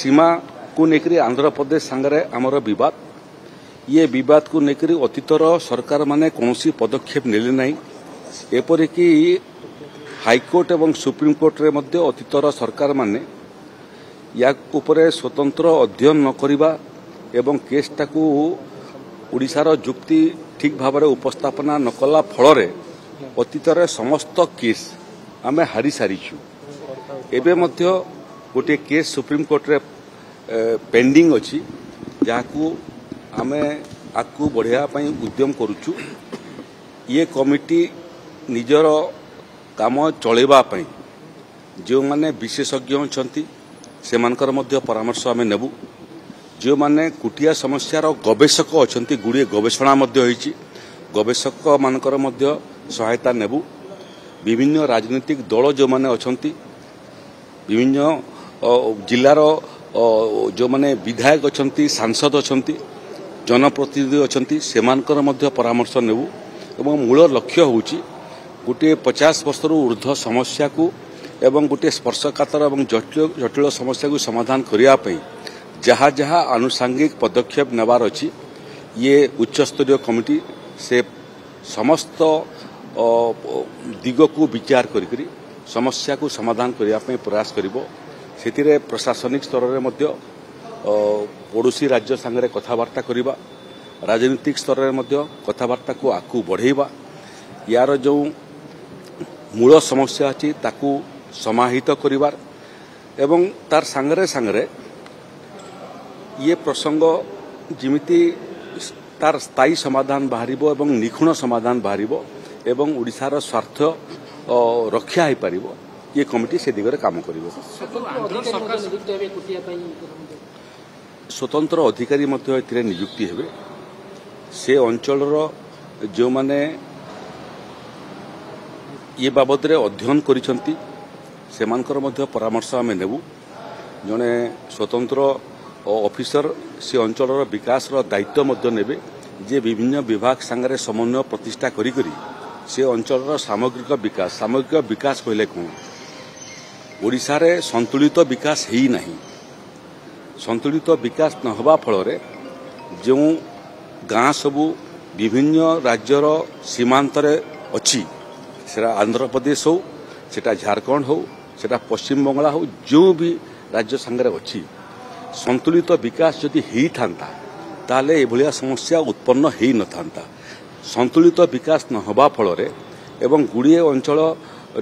सीमा को लेकर आंध्र प्रदेश सांगरे आमर बद ये बद को लेकर अतीतर सरकार माने कौन पदक्षेप नेले नहीं एपरिक हाईकोर्ट एवं सुप्रीमकोर्ट रे मध्य अतीतर सरकार माने या उपरे स्वतंत्र अध्ययन न करिबा एवं केसटा को ओडिशार जुक्ति ठीक भाव में उपस्थापना न कला फल अतीतर समस्त केस आम हारी सारीचु एबे मध्य गोटे केस सुप्रीमकोर्ट रे पेंडिंग अच्छी जहाँ आमे आगू बढ़ाई उद्यम करुचु ये कमिटी निजर काम चलैवाई जो माने विशेषज्ञ अछंती सेमानकर मध्य परामर्श आमे नेबु जो माने कुटिया समस्यार गवेषक अछंती गुड़िए गवेषणा मध्य होईची गवेषक मानकर मध्य सहायता नेबु विभिन्न राजनीतिक दल जो माने अछंती विभिन्न जिलार जो माने विधायक अछंती सांसद अछंती जनप्रतिनिधि अछंती सेमानकर मध्य परामर्श नेबु एवं मूल लक्ष्य होउची गोटे 50 वर्ष ऊर्ध्व समस्या को एवं गोटे स्पर्शकातर एवं जटिल समस्या को समाधान करिया पई जहाँ जहाँ आनुषांगिक पदक्षेप नेबार अछि ये उच्चस्तरीय कमिटी से समस्त दिग को विचार करी समस्या को समाधान करने प्रयास करिबो सेतिरे प्रशासनिक स्तर रे मध्य पड़ोसी राज्य संगे कथबार्ता करिबा राजनीतिक स्तर रे मध्य कथबार्ता को आकू बढ़ेबा यार जो मूल समस्या अछि ताकू समाहित करिबार एवं तार संगे संगे ये प्रसंग जिमिति तार स्थायी समाधान बाहरिबो एवं निखुण समाधान बाहरिबो एवं ओडिशार स्वार्थ रक्षा हो पार ये कमिटी से दिगरे काम करिबो स्वतंत्र अधिकारी मध्य एथिरे नियुक्ति हेबे से अंचल जो माने ये बाबद रे अध्ययन करिसंती सेमानकर मध्य परामर्श आमे नेबु जने स्वतंत्र ऑफिसर से अंचल विकास दायित्व मध्य नेबे जे विभिन्न विभाग संगे समन्वय प्रतिष्ठा करी से अंचल सामग्रिक विकास कहले कौन ओडिशा रे संतुलित विकास ही नहीं संतुलित विकास न होबा फल जो गाँ सबू विभिन्न राज्यर सीमांतर अच्छी सेटा आंध्र प्रदेश हो सेटा झारखंड हो सेटा पश्चिम बंगाल हो जो भी राज्य संगे अच्छी संतुलित विकास जदि ही थांता ताले एभलिया समस्या उत्पन्न ही न थांता संतुलित विकास न होबा फल एवं गुड़िए अंचल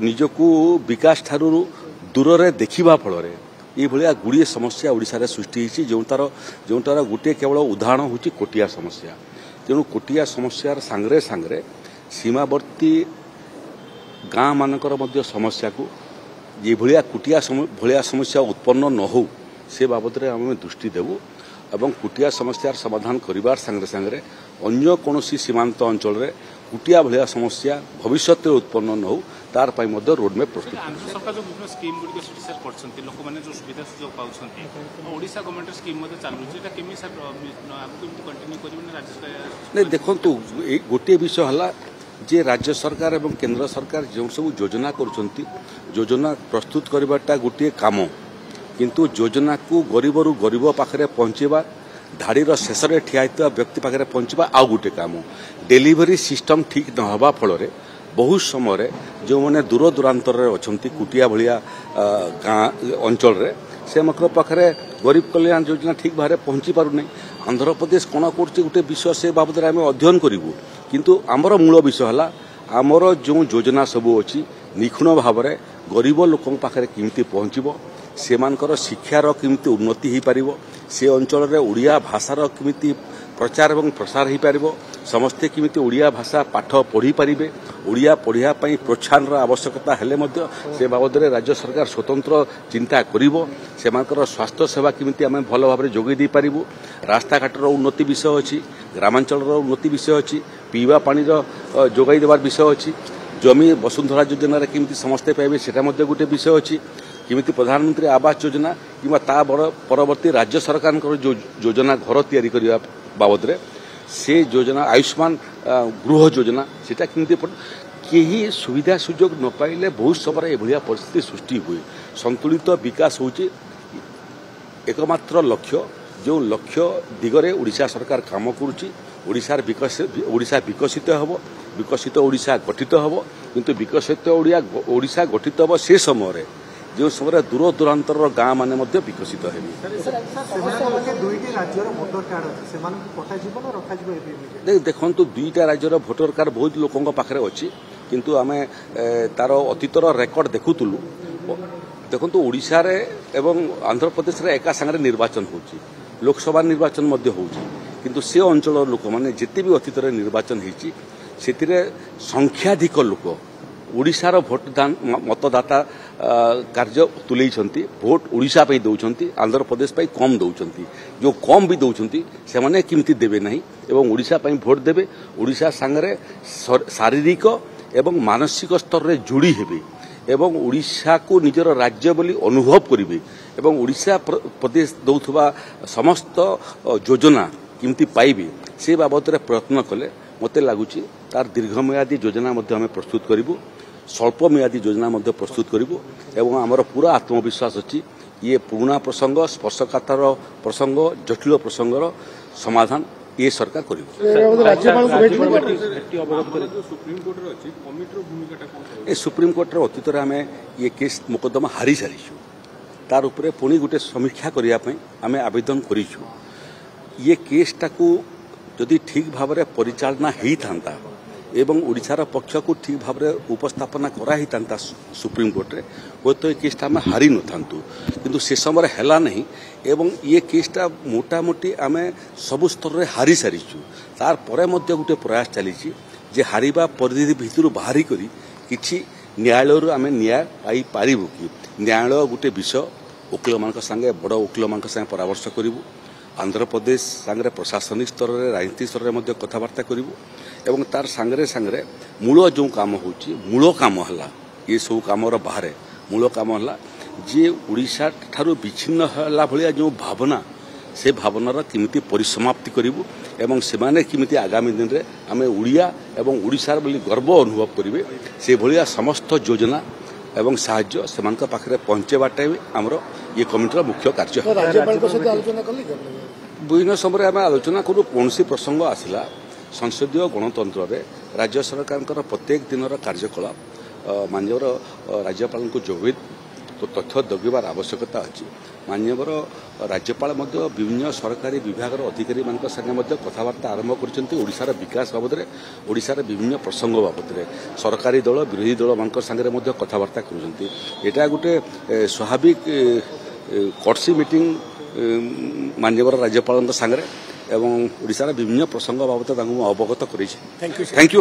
निजकू विकास ठारू दूर रे देखिबा फल ये गुड़िए समस्या ओडिशा रे सृष्टि होती जोटार गोटे केवल उदाहरण होची कोटिया समस्या तेणु कोटिया समस्यार सांगरे सांगरे सीमावर्ती गाँ मानकर मध्य समस्या को ये कुटिया भलिया समस्या उत्पन्न न हो से बाबद रे आम दृष्टि देवु एवं कुटिया समस्यार समाधान करिवार संगे संगे अन्य कौन सीमांत अंचल रे कुटिया भलिया समस्या भविष्य में उत्पन्न न हो तार पाई मध्य रोडमैप प्रस्तुत सरकार जो विभिन्न स्कीम गुडी शेयर करछंती लोक माने जो सुविधा सुयोग पाउछंती ओडिशा गवर्नमेंट स्कीम मते चालुची एटा केमी सर आगु केमी कंटिन्यू करिबने राज्य सरकार नै देखंतु ए गोटे विषय हला जे राज्य सरकार एवं केंद्र सरकार जो सब योजना करूछंती योजना प्रस्तुत करबाटा गोटे काम किंतु योजना को गरीब रु गरीब पाखरे पहुंचेबा धाड़ीर शेष में ठिया व्यक्ति पाखे पहुंचवा आउ गोटे काम डेलीवरी सिस्टम ठीक न होबा फल बहुत समय जो मैंने दूर दूरांतर अच्छा कुटिया भलिया गाँ अंचल से पाखे गरीब कल्याण योजना ठीक भाव में पहुंची पारना आंध्र प्रदेश कौन कर गोटे विषय से बाबद आम अध्ययन करूँ किंतु आमर मूल विषय है आमर जो योजना सबू अच्छी निखुण भाव में गरीब लोक पाखे केमती पहुंचब सेमानकर शिक्षार केमती उन्नति हो पार से अंचल रे ओडिया भाषार केमती प्रचार एवं प्रसार हो पार समस्ते केमती ओडिया भाषा पाठ पढ़ी पारे ओडिया पढ़िया प्रोत्साहन आवश्यकता हेले मध्य से बाबद में राज्य सरकार स्वतंत्र चिंता करिवो सेमानकर स्वास्थ्य सेवा केमती आम भल भाव में जोगई दे पारिबु रास्ता घाटर उन्नति विषय अच्छी ग्रामांचल उन्नति विषय अच्छी पीवा पानी जोगाई देवार विषय अच्छी जमी वसुंधरा योजना केमती समस्ते पाइबे सेटा मध्य गोटे विषय अच्छी किमिति प्रधानमंत्री आवास योजना कि परवर्ती राज्य सरकार जो योजना घर तैयारी करने बाबद रे से योजना आयुष्मान गृह योजना सेटा किमिति केही सुविधा सुजोग न पाइले बहुत समय एभलिया परिस्थिति सृष्टि हुए संतुलित विकास होची एकमात्र लक्ष्य जो लक्ष्य दिगरे ओडिशा सरकार काम करुच्ची ओडिशा विकसित हम विकसित ओडिशा गठित हम किंतु विकसित ओडिशा गठित हम से समय जो समय दूर दूरांतर गाँ माने मध्य विकसित हेबे देखु दुईटा राज्यर भोटर कार्ड बहुत लोकों पाखे अच्छी किंतु आमे तार अतीतर रेकर्ड देखुलु देखु ओडिशा रे एवं आंध्र प्रदेश रे एका संगे निर्वाचन होची लोकसभा निर्वाचन मध्य होची किंतु से अंचल लोक माने जिते भी अतीतर निर्वाचन होती से संख्याधिक लोक ओडिशार भोटदान मतदाता कार्य तुले भोट ओडिशा पे दौरान आंध्र प्रदेश पे कम दौरान जो कम भी दौरान से माने किमती देवे नहीं एवं ओडिशा पे भोट देवे ओडिशा सांगरे शारीरिक एवं मानसिक स्तर रे जोड़ी हेबे एवं ओडिशा को निजर राज्य बोली अनुभव करिवे एवं ओडिशा प्रदेश दौथुबा समस्त योजना किमती पाइबे से बाबद रे प्रयत्न कले मते लागुची तार दीर्घमेयादी योजना मध्य आमे प्रस्तुत करिवु स्वल्प मेयादी योजना मध्य प्रस्तुत करिवु एवं हमर पूरा आत्मविश्वास अछि ये पुराना प्रसंग स्पर्शकातर प्रसंग जटिल प्रसंगर समाधान ये सरकार करिवु सुप्रीम कोर्ट अतीतर आम ये केस मुकदमा हारी सारीचु तार उपरे पुणी गोटे समीक्षा करने आम आवेदन करूँ ये केसटा को जदि ठीक भाव में परिचालना होता एवं ओडिशार पक्ष को ठीक भाव में उपस्थापना कराई था सुप्रीम कोर्ट रे वो तो ये केसटा आम हारी न था किंतु से समय है नहीं एवं ये केसटा मोटामोटी आम सबु स्तर में हारी सारीचु तार परे मध्य गोटे प्रयास चली जे हारिबा परिधि भितर बाहरी करी किछि न्यायालय आम न्याय पाई पारिबु कि न्यायालय गोटे विषय वकिल मान संगे बड़ वकिल मान संगे परामर्श करूँ आंध्र प्रदेश सांगे प्रशासनिक स्तर में राजनीतिक स्तर में कथबार्ता करूँ एवं तार सांगे सांगे मूल जो काम होची मूल काम है ये सब काम बाहर मूल काम है जे ओडिशा ठारू विच्छिन्न होला भलिया जो भावना से भावनार किमिति परिसमाप्ति करूँ एवं सेमाने किमिति आगामी दिन में आम ओडिया एवं ओडिशार बोली गर्व अनुभव करेंगे से भलिया समस्त योजना एवं साहाय्य सेमान पाखे पहुंचेबाटा आमर ये कमिटर मुख्य कार्य विभिन्न समय आम आलोचना करूँ कौन प्रसंग आसला संसदीय गणतंत्र में राज्य सरकार प्रत्येक दिन कार्यकलाप माननीय राज्यपाल को जोगित तथ्य दगिबार आवश्यकता अच्छी माननीय राज्यपाल विभिन्न सरकारी विभाग अधिकारी मान संगे कथबार्ता आरंभ कर विकास बाबद में ओडिशार विभिन्न प्रसंग बाबद में सरकारी दल विरोधी दल मान संगे कथबार्ता करा गोटे स्वाभाविक कर्सी मीटिंग माननीय राज्यपाल संगे एवं ओडिशार विभिन्न प्रसंग बाबद अवगत कर थैंक यू।